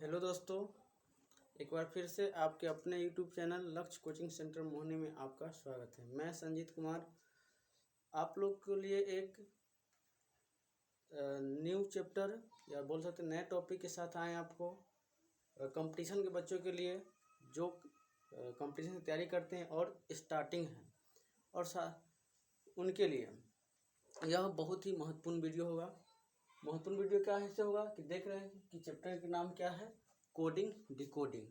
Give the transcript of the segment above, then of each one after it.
Hello दोस्तों, एक बार फिर से आपके अपने यूट्यूब चैनल लक्ष्य कोचिंग सेंटर मोहनी में आपका स्वागत है। मैं संजीत कुमार आप लोग के लिए एक न्यू चैप्टर या बोल सकते नए टॉपिक के साथ आए। आपको कंपटीशन के बच्चों के लिए जो कंपटीशन की तैयारी करते हैं और स्टार्टिंग है और उनके लिए यह बहुत ही महत्वपूर्ण वीडियो होगा। महत्वपूर्ण वीडियो क्या ऐसे होगा कि देख रहे हैं कि चैप्टर का नाम क्या है, कोडिंग डिकोडिंग।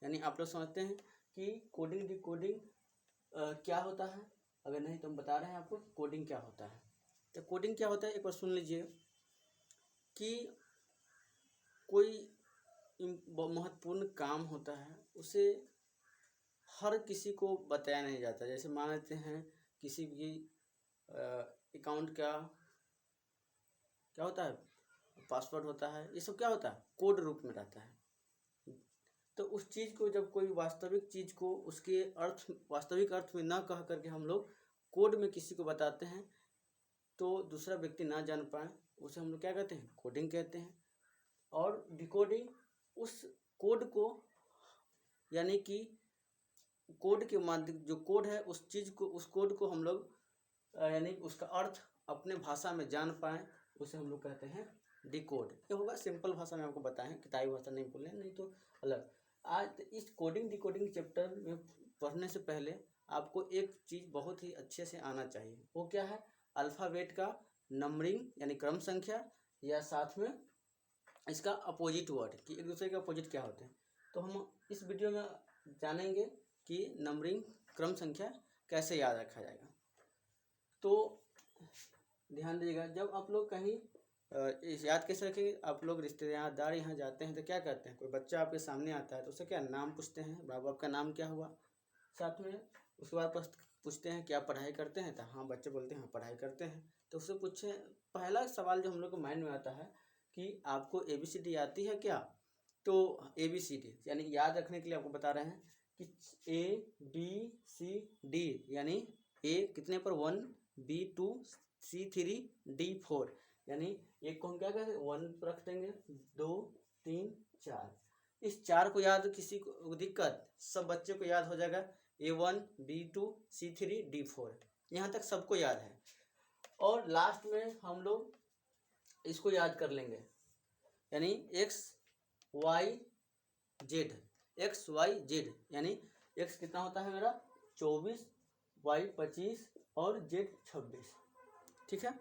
यानी आप लोग समझते हैं कि कोडिंग डिकोडिंग क्या होता है। अगर नहीं तो हम बता रहे हैं आपको कोडिंग क्या होता है। तो कोडिंग क्या होता है एक बार सुन लीजिए कि कोई महत्वपूर्ण काम होता है उसे हर किसी को बताया नहीं जाता। जैसे मान लेते हैं किसी भी अकाउंट का क्या होता है, पासवर्ड होता है, ये सब क्या होता है कोड रूप में रहता है। तो उस चीज़ को जब कोई वास्तविक चीज़ को उसके अर्थ वास्तविक अर्थ में ना कह करके हम लोग कोड में किसी को बताते हैं तो दूसरा व्यक्ति ना जान पाए, उसे हम लोग क्या कहते हैं, कोडिंग कहते हैं। और डिकोडिंग उस कोड को यानी कि कोड के माध्यम जो कोड है उस चीज़ को उस कोड को हम लोग यानी उसका अर्थ अपने भाषा में जान पाएँ, उसे हम लोग कहते हैं डिकोड। ये होगा सिंपल भाषा में आपको बताएं, किताबी भाषा नहीं बोलें, नहीं तो अलग। आज इस कोडिंग डिकोडिंग चैप्टर में पढ़ने से पहले आपको एक चीज़ बहुत ही अच्छे से आना चाहिए। वो क्या है, अल्फ़ाबेट का नंबरिंग यानी क्रम संख्या, या साथ में इसका अपोजिट वर्ड कि एक दूसरे के अपोजिट क्या होते हैं। तो हम इस वीडियो में जानेंगे कि नंबरिंग क्रम संख्या कैसे याद रखा जाएगा। तो ध्यान दीजिएगा, जब आप लोग कहीं इस याद कैसे रखेंगे, आप लोग रिश्तेदार यहाँ जाते हैं तो क्या करते हैं, कोई बच्चा आपके सामने आता है तो उससे क्या नाम पूछते हैं, बाबू आपका नाम क्या हुआ, साथ में उसके बाद पूछते हैं क्या पढ़ाई करते हैं, तो हाँ बच्चे बोलते हैं हाँ पढ़ाई करते हैं। तो उससे पूछे पहला सवाल जो हम लोग को माइंड में आता है कि आपको ABCD आती है क्या। तो ABCD यानी याद रखने के लिए आपको बता रहे हैं कि ABCD यानी A कितने पर 1, B 2, C 3, D 4। यानी एक को हम क्या कहते हैं 1 पर रख देंगे, 2 3 4। इस 4 को याद किसी को दिक्कत, सब बच्चे को याद हो जाएगा A1 B2 C3 D4, यहाँ तक सबको याद है। और लास्ट में हम लोग इसको याद कर लेंगे यानी XYZ यानी X कितना होता है मेरा 24, Y 25 और Z 26, ठीक है।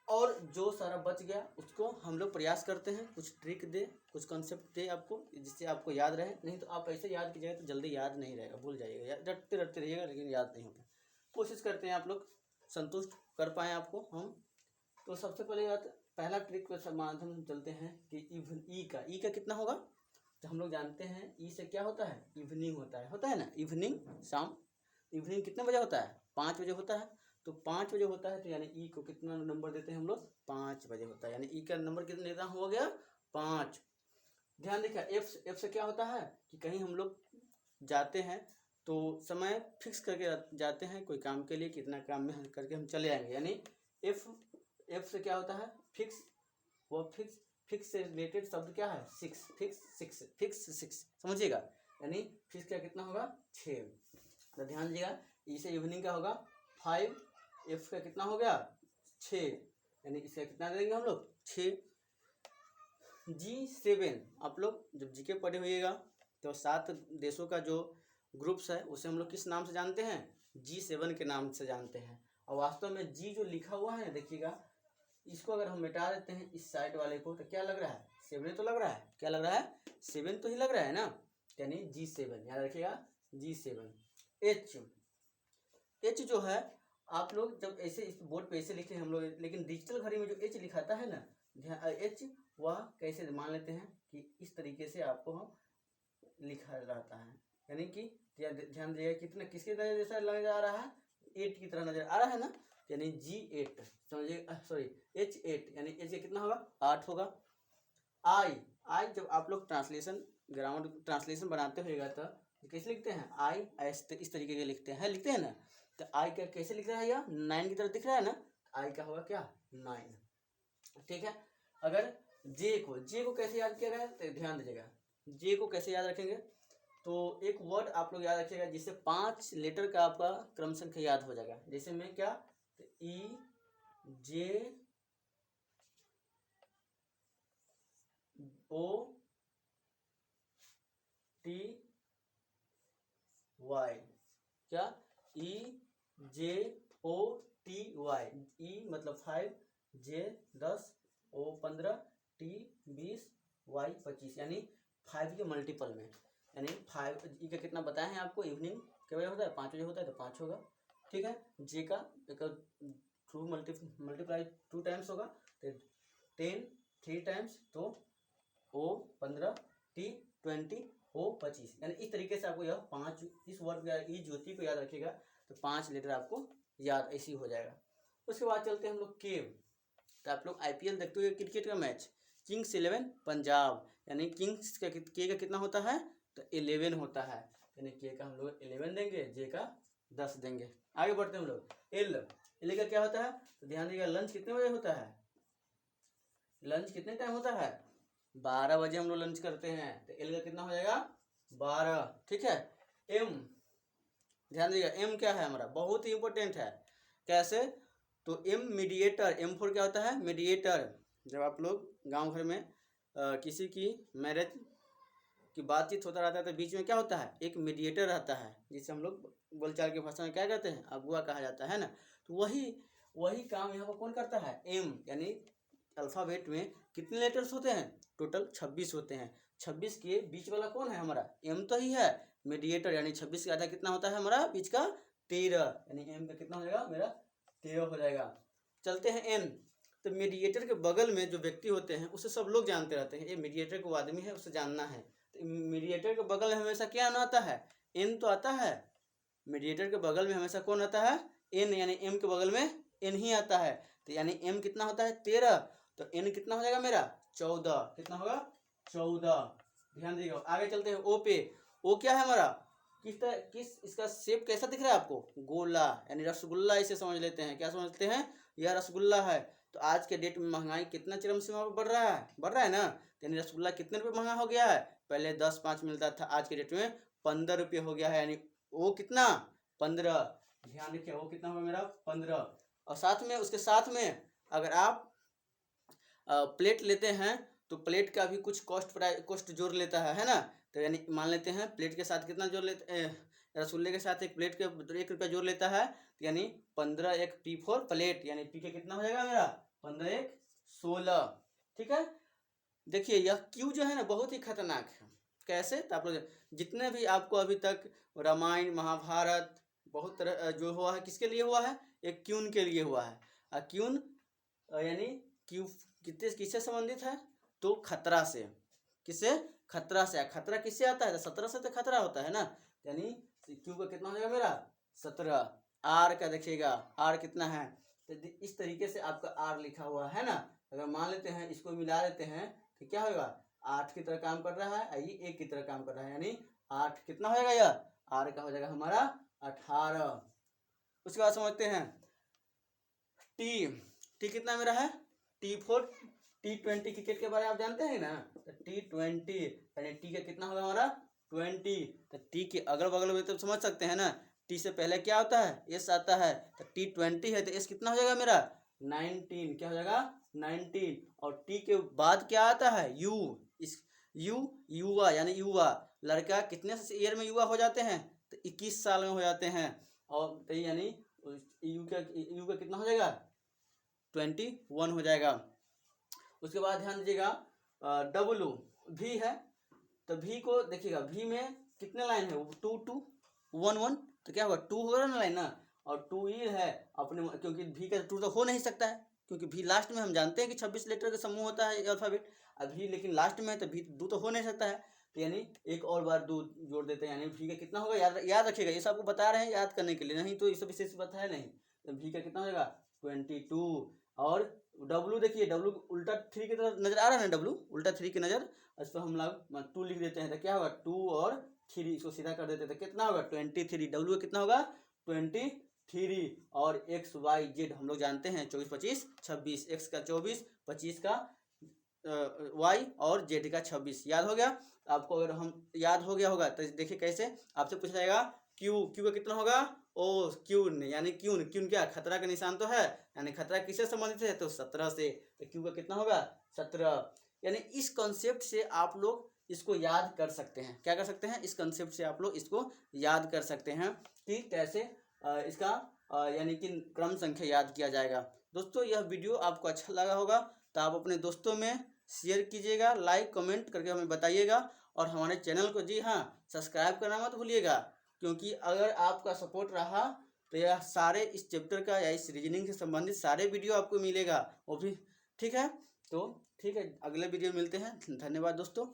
और जो सारा बच गया उसको हम लोग प्रयास करते हैं कुछ ट्रिक दे, कुछ कॉन्सेप्ट दे आपको जिससे आपको याद रहे। नहीं तो आप ऐसे याद कीजिएगा तो जल्दी याद नहीं रहेगा, भूल जाइएगा, रटते रटते रहिएगा लेकिन याद नहीं होगा। कोशिश करते हैं आप लोग संतुष्ट कर पाएँ आपको हम। तो सबसे पहले बात, पहला ट्रिक के माध्यम चलते हैं कि ई का कितना होगा। तो हम लोग जानते हैं ई से क्या होता है, इवनिंग होता है ना, इवनिंग शाम। इवनिंग कितने बजे होता है, 5 बजे होता है। तो 5 बजे होता है तो यानी ई को कितना नंबर देते हैं हम लोग, 5 बजे होता है। यानी ई का नंबर कितना देता हो गया 5। ध्यान देखिए एफ से क्या होता है कि कहीं हम लोग जाते हैं तो समय फिक्स करके जाते हैं कोई काम के लिए, कितना काम में करके हम चले आएंगे। यानी एफ से क्या होता है फिक्स, वो फिक्स से रिलेटेड शब्द क्या है 6, फिक्स 6 समझिएगा। यानी फिक्स का कितना होगा 6। तो ध्यान दीजिएगा ई से इवनिंग का होगा 5, एफ का कितना हो गया 6, यानी इसका कितना देंगे हम लोग 6। G7 आप लोग जब जीके पढ़े होइएगा तो 7 देशों का जो ग्रुप्स है उसे हम लोग किस नाम से जानते हैं, G7 के नाम से जानते हैं। और वास्तव में जी जो लिखा हुआ है देखिएगा, इसको अगर हम मिटा देते हैं इस साइड वाले को तो क्या लग रहा है 7 तो लग रहा है, क्या लग रहा है 7 तो ही लग रहा है ना। यानी G7 याद रखिएगा G7। एच जो है आप लोग जब ऐसे इस बोर्ड पे ऐसे लिखे हम लोग, लेकिन डिजिटल घड़ी में जो एच लिखाता है ना एच, वह कैसे मान लेते हैं कि इस तरीके से आपको हम लिखा रहता है। यानी कि ध्यान दीजिएगा कितना किसके तरह जैसा नजर आ रहा है, 8 की तरह नजर आ रहा है ना। यानी G8 समझिए, सॉरी H8 यानी एच कितना होगा 8 होगा। आई जब आप लोग ट्रांसलेशन ग्रामर ट्रांसलेशन बनाते होगा तो कैसे लिखते हैं, आई इस तरीके के लिखते हैं ना। तो आई का कैसे लिख रहा है, यह 9 की तरफ दिख रहा है ना, आई का होगा क्या 9, ठीक है। अगर जे को कैसे याद किया गया, तो ध्यान दीजिएगा जे को कैसे याद रखेंगे। तो एक वर्ड आप लोग याद रखिएगा जिससे 5 लेटर का आपका क्रम संख्या याद हो जाएगा। जैसे मैं क्या, तो ई जे ओ टी वाई, क्या ई जे ओ टी वाई, ई मतलब 5, जे 10, ओ 15, टी 20, वाई 25, यानी 5 के मल्टीपल में, यानी 5 ई का कितना बताए हैं आपको, इवनिंग के बजे होता है 5 बजे होता है तो 5 होगा, ठीक है। जे का थ्रू मल्टीप्लाई 2 टाइम्स होगा तो 10 3 टाइम्स, तो ओ 15, टी 20, ओ 25, यानी इस तरीके से आपको यह 5 इस वर्ड इस ज्योति को याद रखिएगा तो 5 लेटर आपको याद ऐसी हो जाएगा। उसके बाद चलते हैं हम लोग केव। तो आप लोग आईपीएल देखते हो क्रिकेट का मैच, किंग्स 11 पंजाब, यानी किंग्स का के का कितना होता है, तो 11 होता है, यानी के का हम लोग 11 देंगे, जे का 10 देंगे। आगे बढ़ते हैं हम लोग। एल का क्या होता है, तो ध्यान दीजिएगा लंच कितने बजे होता है, लंच कितने टाइम होता है, 12 बजे हम लोग लंच करते हैं, तो एल का कितना हो जाएगा 12, ठीक है। एम, ध्यान दीजिएगा एम क्या है हमारा, बहुत ही इंपॉर्टेंट है। कैसे, तो एम मीडिएटर, एम फॉर क्या होता है, मीडिएटर। जब आप लोग गांव घर में किसी की मैरिज की बातचीत होता रहता है तो बीच में क्या होता है, एक मीडिएटर रहता है, जिसे हम लोग बोलचाल की भाषा में क्या कहते हैं, अगुआ कहा जाता है ना। तो वही काम यहाँ पर कौन करता है, एम, यानी अल्फ़ाबेट में कितने लेटर्स होते हैं, टोटल 26 होते हैं। 26 के बीच वाला कौन है हमारा, एम तो ही है, मीडिएटर, यानी 26 के आधा कितना होता है हमारा बीच का 13, यानी एम का कितना हो जाएगा मेरा 13 हो जाएगा। चलते हैं एन। तो मीडिएटर के बगल में जो व्यक्ति होते हैं उसे सब लोग जानते रहते हैं, ये मीडिएटर को आदमी है उसे जानना है। तो मीडिएटर के बगल में हमेशा क्या आना आता है, एन तो आता है। मीडिएटर के बगल में हमेशा कौन आता है, एन, यानी एम के बगल में एन ही आता है। तो यानी एम कितना होता है 13, तो एन कितना हो जाएगा मेरा 14, कितना होगा 14। ध्यान दीजिएगा। आगे चलते हैं ओ पे। ओ क्या है हमारा, किस इसका शेप कैसा दिख रहा है आपको, गोला, यानी रसगुल्ला इसे समझ लेते हैं। क्या समझते हैं, यह रसगुल्ला है। तो आज के डेट में महंगाई कितना चरम सीमा पर बढ़ रहा है ना, यानी रसगुल्ला कितने रुपये महंगा हो गया है, पहले 10-5 मिलता था, आज के डेट में 15 रुपये हो गया है, यानी वो कितना 15। ध्यान रखिए वो कितना होगा मेरा 15। और साथ में उसके साथ में अगर आप प्लेट लेते हैं तो प्लेट का भी कुछ कॉस्ट जोड़ लेता है ना। तो यानी मान लेते हैं प्लेट के साथ कितना जोड़ लेते, रसगुल्ले के साथ एक प्लेट के 1 रुपया जोड़ लेता है, तो यानी 15 एक पी फॉर प्लेट, यानी पी का कितना हो जाएगा मेरा 15 एक 16, ठीक है। देखिए यह क्यू जो है ना बहुत ही खतरनाक है। कैसे, तो आप लोग जितने भी आपको अभी तक रामायण महाभारत बहुत तरह जो हुआ है किसके लिए हुआ है, एक क्यून के लिए हुआ है। क्यून यानी क्यू किससे संबंधित है, तो खतरा से, किससे, खतरा से। खतरा किससे आता है, 17 से तो खतरा होता है ना, यानी क्यू का कितना हो जाएगा मेरा 17। आर का देखिएगा, आर कितना है, तो इस तरीके से आपका आर लिखा हुआ है ना। अगर मान लेते हैं इसको मिला लेते हैं तो क्या होगा, 8 की तरह काम कर रहा है, ये 1 की तरह काम कर रहा है, यानी 8 कितना हो जाएगा, यह आर का हो जाएगा हमारा 18। उसके बाद समझते हैं टी कितना मेरा है, T20 क्रिकेट के बारे में आप जानते हैं ना, तो T20 यानी टी का कितना होगा हमारा 20। तो टी के अगल बगल में तो समझ सकते हैं ना, टी से पहले क्या होता है, एस आता है, तो T20 है तो एस कितना हो जाएगा मेरा 19, क्या हो जाएगा 19। और टी के बाद क्या आता है यू, इस युवा, यानी युवा, लड़का कितने ईयर में युवा हो जाते हैं, तो 21 साल में हो जाते हैं। और तो यानी यू का कितना हो जाएगा 21 हो जाएगा। उसके बाद ध्यान दीजिएगा डब्लू भी है, तो भी को देखिएगा, भी में कितने लाइन है 2-2-1-1, तो क्या होगा 2 होगा ना लाइन ना, और 2 ही है अपने, क्योंकि भी का 2 तो हो नहीं सकता है, क्योंकि भी लास्ट में हम जानते हैं कि 26 लेटर का समूह होता है अल्फाबेट, अभी लेकिन लास्ट में है तो भी 2 तो हो नहीं सकता है, तो यानी एक और बार 2 जोड़ देते हैं, यानी भी का कितना होगा, याद रखिएगा, ये सब आपको बता रहे हैं याद करने के लिए, नहीं तो ये सब विशेष बात है नहीं। तो भी का कितना होगा 22। और डब्लू देखिए, डब्लू उल्टा 3 की तरफ नजर आ रहा है ना, डब्लू उल्टा 3 की नजर, इस पर हम लोग 2 लिख देते हैं, तो क्या होगा 2 और 3 इसको सीधा कर देते हैं, तो कितना होगा 23। डब्लू का कितना होगा 23। और XYZ हम लोग जानते हैं 24 25 26, एक्स का 24 25 का वाई और जेड का 26। याद हो गया आपको? अगर हम याद हो गया होगा तो देखिए कैसे आपसे पूछा जाएगा क्यू, क्यू का कितना होगा? ओ क्यून, यानी क्यून, क्यून क्या खतरा का निशान तो है, यानी खतरा किससे संबंधित है? तो 17 से। तो क्यू का कितना होगा? 17। यानी इस कॉन्सेप्ट से आप लोग इसको याद कर सकते हैं। क्या कर सकते हैं? इस कॉन्सेप्ट से आप लोग इसको याद कर सकते हैं कि कैसे इसका यानी कि क्रम संख्या याद किया जाएगा। दोस्तों यह वीडियो आपको अच्छा लगा होगा तो आप अपने दोस्तों में शेयर कीजिएगा, लाइक कमेंट करके हमें बताइएगा, और हमारे चैनल को जी हाँ सब्सक्राइब करना मत भूलिएगा, क्योंकि अगर आपका सपोर्ट रहा तो यह सारे इस चैप्टर का या इस रीजनिंग से संबंधित सारे वीडियो आपको मिलेगा वो भी। ठीक है, तो ठीक है, अगले वीडियो में मिलते हैं। धन्यवाद दोस्तों।